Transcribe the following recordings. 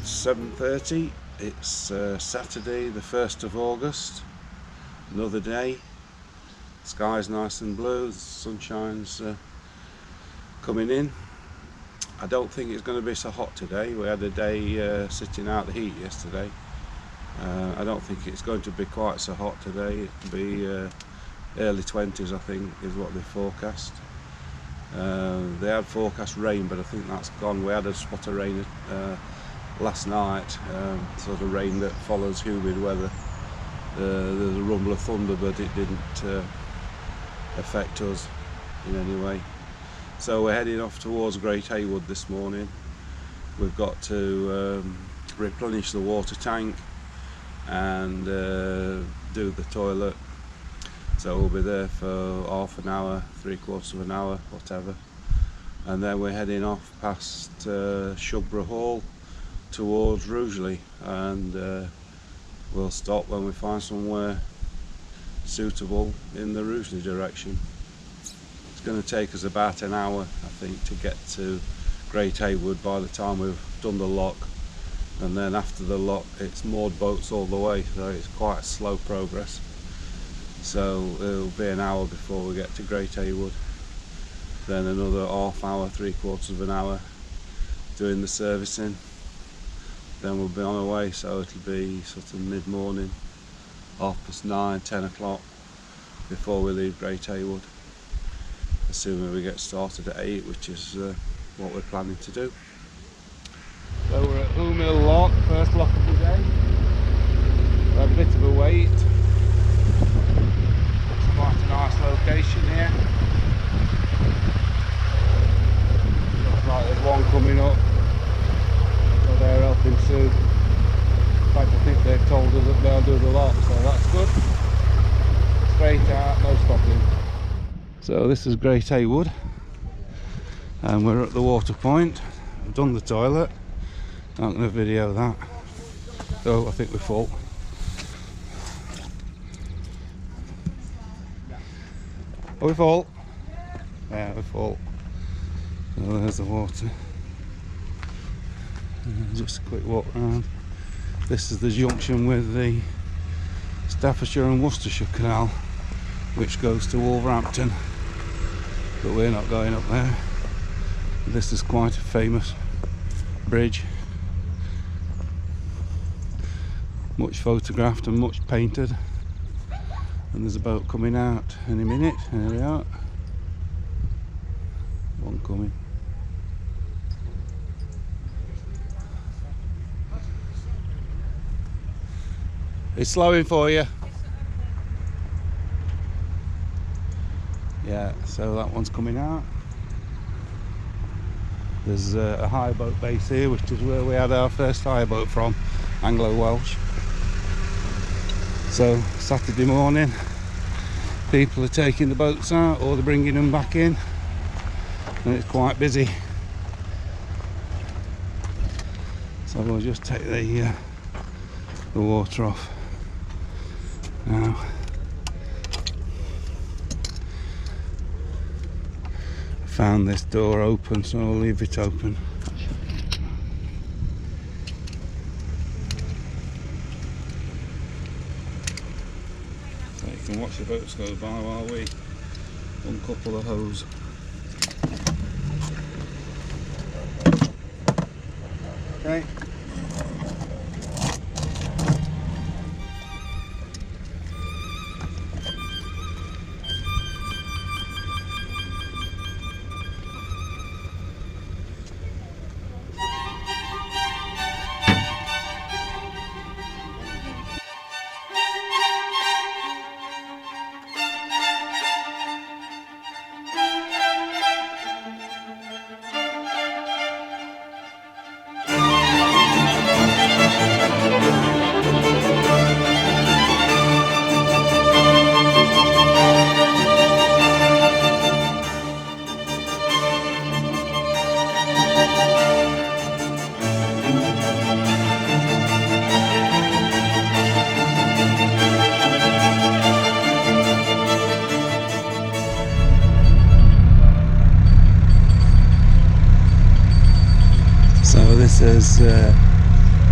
7:30. It's Saturday the 1st of August, another day. Sky's nice and blue, the sunshine's coming in. I don't think it's going to be so hot today. We had a day sitting out the heat yesterday. I don't think it's going to be quite so hot today. It'll be early 20s, I think, is what they forecast. They had forecast rain, but I think that's gone. We had a spot of rain last night, sort of rain that follows humid weather. There's a rumble of thunder, but it didn't affect us in any way. So we're heading off towards Great Haywood this morning. We've got to replenish the water tank and do the toilet. So we'll be there for half an hour, 3/4 of an hour, whatever. And then we're heading off past Shugborough Hall towards Rugeley, and we'll stop when we find somewhere suitable in the Rugeley direction. It's going to take us about an hour, I think, to get to Great Haywood by the time we've done the lock, and then after the lock it's moored boats all the way, so it's quite slow progress. So it'll be an hour before we get to Great Haywood, then another half hour, 3/4 of an hour doing the servicing, then we'll be on our way. So it'll be sort of mid-morning, 9:30, 10 o'clock before we leave Great Haywood, assuming we get started at 8, which is what we're planning to do. So we're at Haywood Lock, first lock of the day. We're a bit of a wait. Quite a nice location here. Looks like there's one coming up, so they're helping Sue. In fact, I think they've told us that they'll do the lock, so that's good. Straight out, no stopping. So this is Great Haywood, and we're at the water point. I've done the toilet. I'm going to video that. So I think we're full. Are we full? Yeah, we're full. So there's the water. Just a quick walk around. This is the junction with the Staffordshire and Worcestershire Canal, which goes to Wolverhampton, but we're not going up there. This is quite a famous bridge, much photographed and much painted. And there's a boat coming out any minute. There we are. One coming. It's slowing for you. Yeah, so that one's coming out. There's a hire boat base here, which is where we had our first hire boat from, Anglo-Welsh. So Saturday morning, people are taking the boats out or they're bringing them back in, and it's quite busy. So we'll just take the water off now. I found this door open, so I'll leave it open. You can watch the boats go by while we uncouple the hose. Okay. This is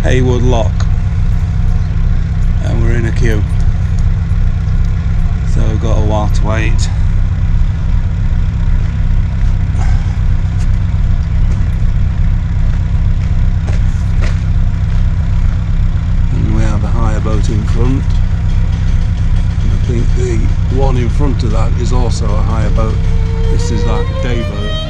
Haywood Lock, and we're in a queue, so we've got a while to wait. And we have a hire boat in front, and I think the one in front of that is also a hire boat. This is like a day boat.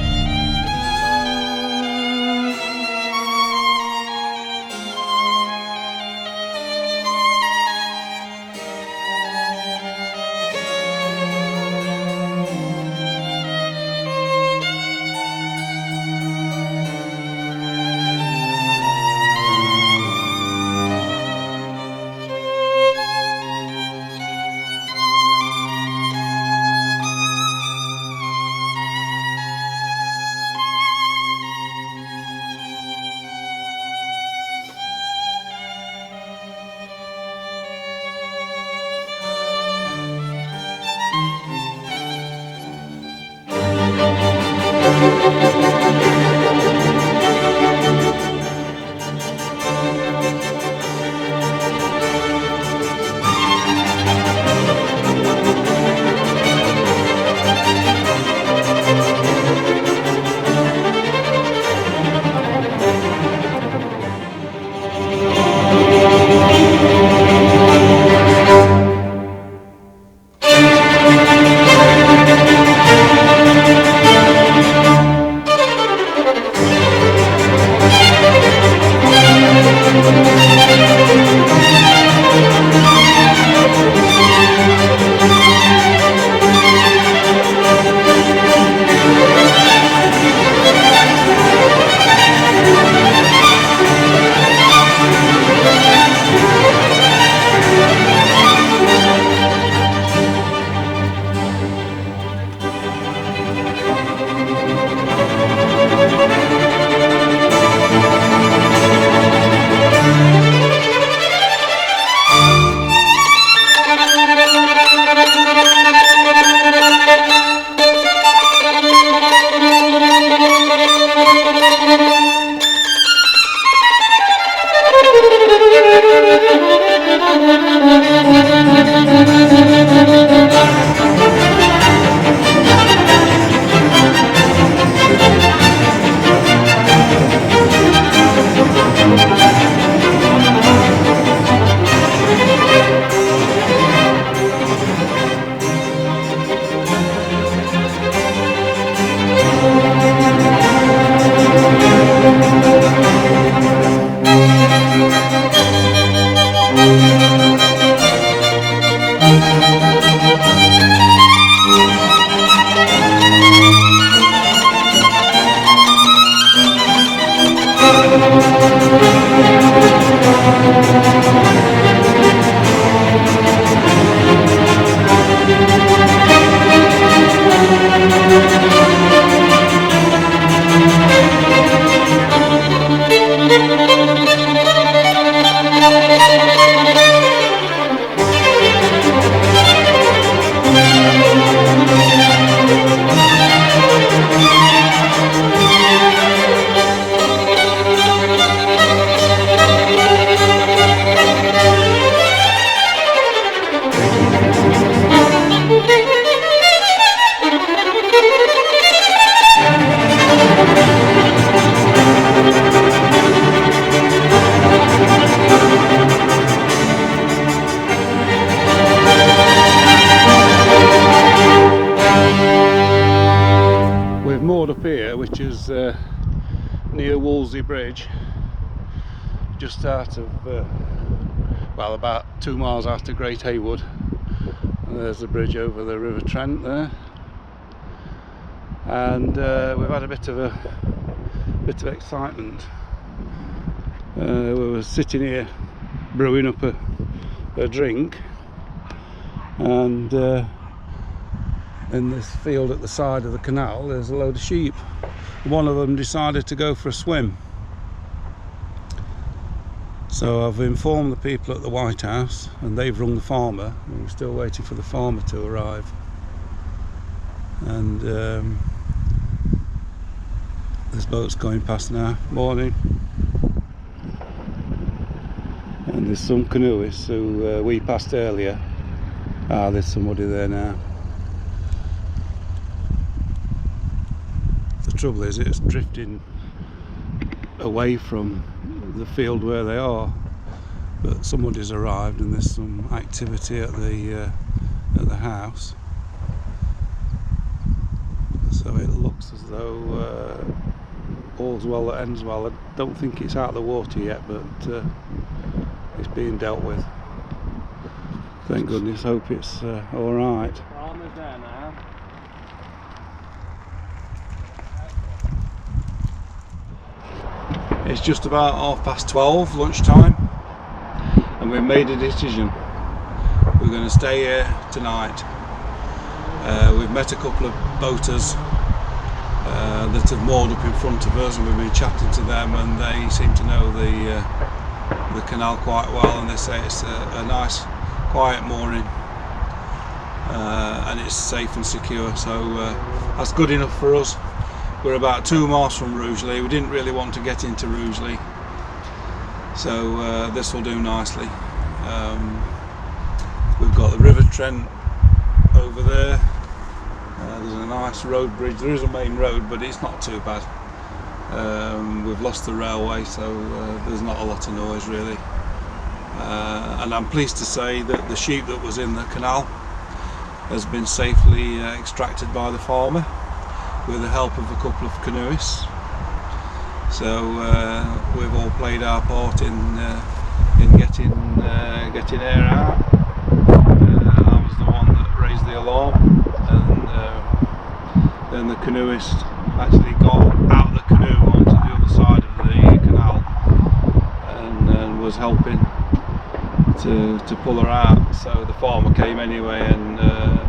Up here, which is near Woolsey Bridge, just out of well, about 2 miles after Great Haywood. And there's the bridge over the River Trent there, and we've had a bit of excitement. We were sitting here brewing up a drink, and in this field at the side of the canal there's a load of sheep. One of them decided to go for a swim, so I've informed the people at the White House, and they've rung the farmer, and we're still waiting for the farmer to arrive. And this boat's going past now. Morning. And there's some canoeists who we passed earlier. There's somebody there now. The trouble is it's drifting away from the field where they are, but somebody's arrived and there's some activity at the house. So it looks as though all's well that ends well. I don't think it's out of the water yet, but it's being dealt with. Thank goodness. Hope it's all right. Farmer's there now. It's just about 12:30 lunchtime, and we've made a decision. We're going to stay here tonight. We've met a couple of boaters that have moored up in front of us, and we've been chatting to them, and they seem to know the canal quite well, and they say it's a nice quiet mooring, and it's safe and secure, so that's good enough for us. We're about 2 miles from Rugeley. We didn't really want to get into Rugeley, so this will do nicely. We've got the River Trent over there. There's a nice road bridge. There is a main road, but it's not too bad. We've lost the railway, so there's not a lot of noise really. And I'm pleased to say that the sheep that was in the canal has been safely extracted by the farmer with the help of a couple of canoeists. So we've all played our part in getting air out. I was the one that raised the alarm, and then the canoeist actually got out of the canoe onto the other side of the canal and was helping to pull her out. So the farmer came anyway, and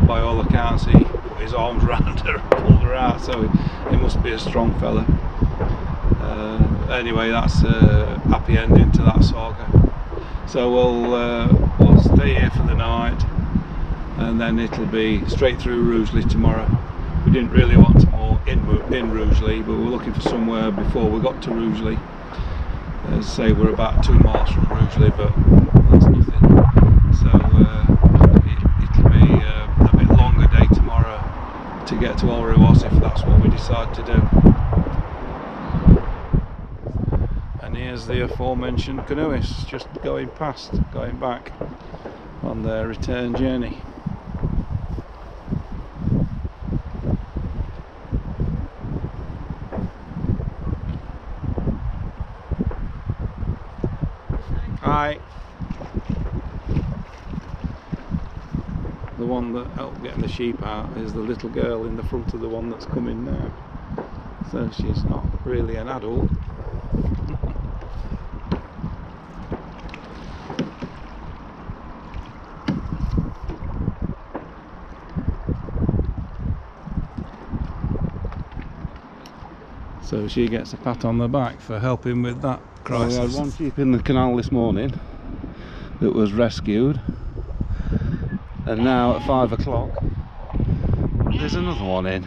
by all accounts he put his arms around her and pulled her out, so he must be a strong fella. Anyway, that's a happy ending to that saga. So we'll stay here for the night, and then it'll be straight through Rugeley tomorrow. We didn't really want to moor in Rugeley, but we were looking for somewhere before we got to Rugeley. As I say, we're about 2 miles from Rugeley, but that's nothing. So it'll be a bit longer day tomorrow to get to Olrewas, if that's what we decide to do. And here's the aforementioned canoeists just going back on their return journey. Hi. The one that helped getting the sheep out is the little girl in the front of the one that's coming now. So she's not really an adult. So she gets a pat on the back for helping with that crisis. We had one sheep in the canal this morning that was rescued, and now at 5 o'clock there's another one in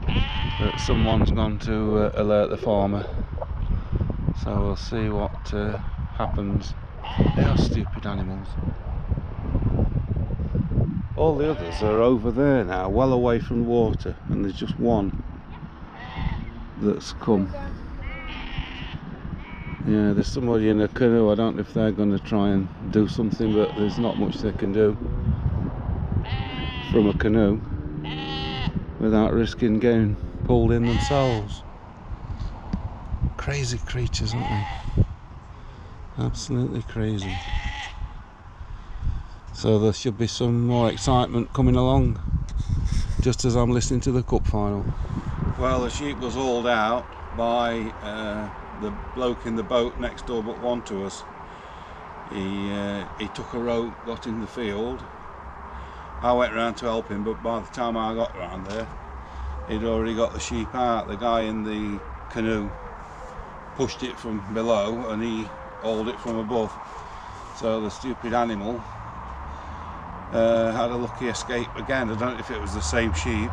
that someone's gone to alert the farmer. So we'll see what happens. They are stupid animals. All the others are over there now, well away from water, and there's just one that's come. Yeah, there's somebody in a canoe. I don't know if they're going to try and do something, but there's not much they can do from a canoe without risking getting pulled in themselves. Crazy creatures, aren't they? Absolutely crazy. So there should be some more excitement coming along just as I'm listening to the cup final. Well, the sheep was hauled out by the bloke in the boat next door but one to us. He took a rope, got in the field. I went round to help him, but by the time I got round there, he'd already got the sheep out. The guy in the canoe pushed it from below and he hauled it from above. So the stupid animal had a lucky escape again. I don't know if it was the same sheep,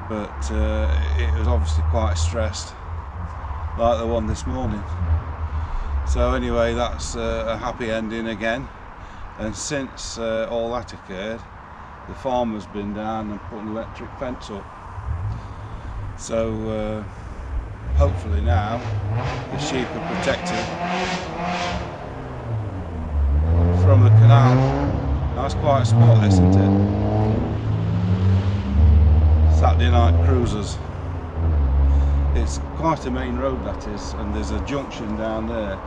but it was obviously quite stressed, like the one this morning. So anyway, that's a happy ending again. And since all that occurred, the farmer's been down and put an electric fence up. So hopefully now the sheep are protected from the canal. That's quite a spot, isn't it? Saturday night cruisers. It's quite a main road, that is, and there's a junction down there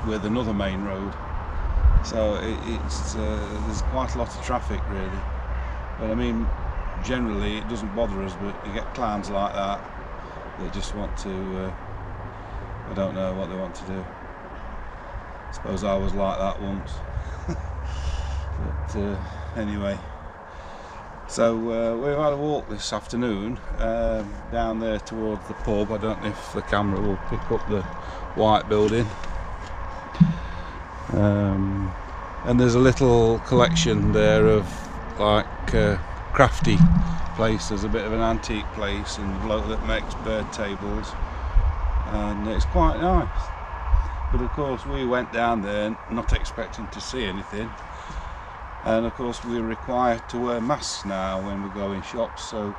with another main road. So there's quite a lot of traffic really. But I mean, generally it doesn't bother us, but you get clowns like that that just want to, I don't know what they want to do. I suppose I was like that once. But anyway, so we've had a walk this afternoon down there towards the pub. I don't know if the camera will pick up the white building. And there's a little collection there of like crafty place. There's a bit of an antique place and a bloke that makes bird tables, and it's quite nice. But of course we went down there not expecting to see anything, and of course we're required to wear masks now when we go in shops, so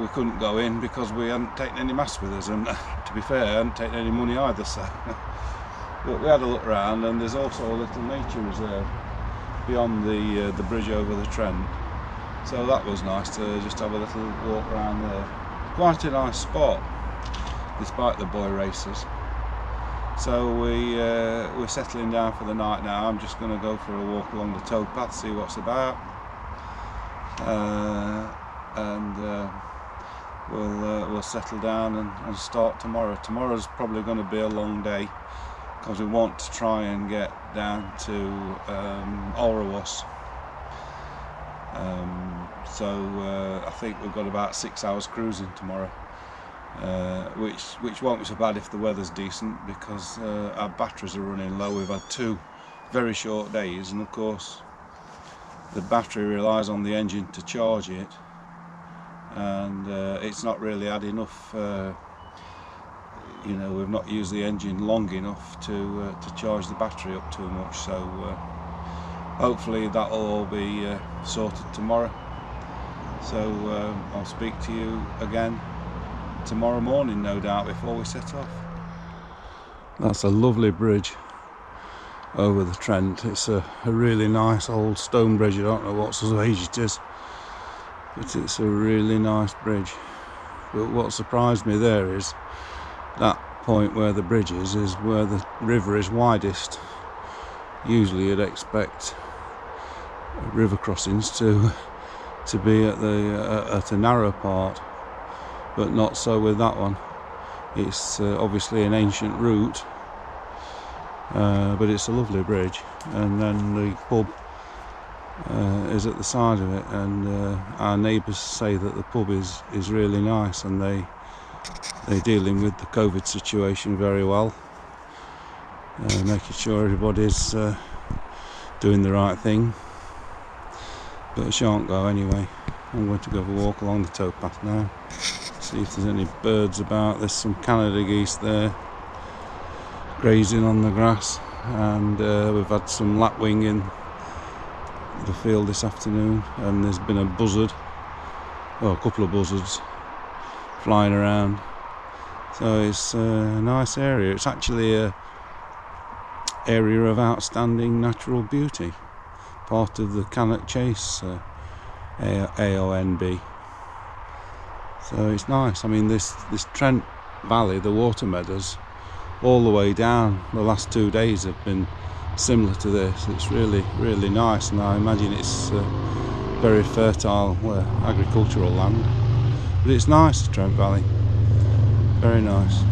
we couldn't go in because we hadn't taken any masks with us, and to be fair I hadn't taken any money either, so but we had a look around, and there's also a little nature reserve beyond the bridge over the Trent, so that was nice to just have a little walk around there. Quite a nice spot despite the boy races. So we're settling down for the night now. I'm just going to go for a walk along the towpath, see what's about, and we'll settle down and start tomorrow. Tomorrow's probably going to be a long day because we want to try and get down to Orrewas. So I think we've got about 6 hours cruising tomorrow. Which won't be so bad if the weather's decent, because our batteries are running low. We've had 2 very short days, and of course the battery relies on the engine to charge it, and it's not really had enough, you know, we've not used the engine long enough to charge the battery up too much, so hopefully that'll all be sorted tomorrow. So I'll speak to you again tomorrow morning, no doubt, before we set off. That's a lovely bridge over the Trent. It's a really nice old stone bridge. I don't know what sort of age it is, but it's a really nice bridge. But what surprised me there is that point where the bridge is where the river is widest. Usually you'd expect river crossings to be at a narrow part, but not so with that one. It's obviously an ancient route, but it's a lovely bridge, and then the pub is at the side of it, and our neighbours say that the pub is really nice, and they're dealing with the COVID situation very well, making sure everybody's doing the right thing. But I shan't go anyway. I'm going to go for a walk along the towpath now, see if there's any birds about. There's some Canada geese there grazing on the grass, and we've had some lapwing in the field this afternoon, and there's been a buzzard, well, a couple of buzzards flying around. So it's a nice area. It's actually a area of outstanding natural beauty, part of the Cannock Chase, AONB. So it's nice. I mean, this Trent Valley, the water meadows, all the way down, the last 2 days have been similar to this. It's really, really nice, and I imagine it's very fertile agricultural land. But it's nice, the Trent Valley. Very nice.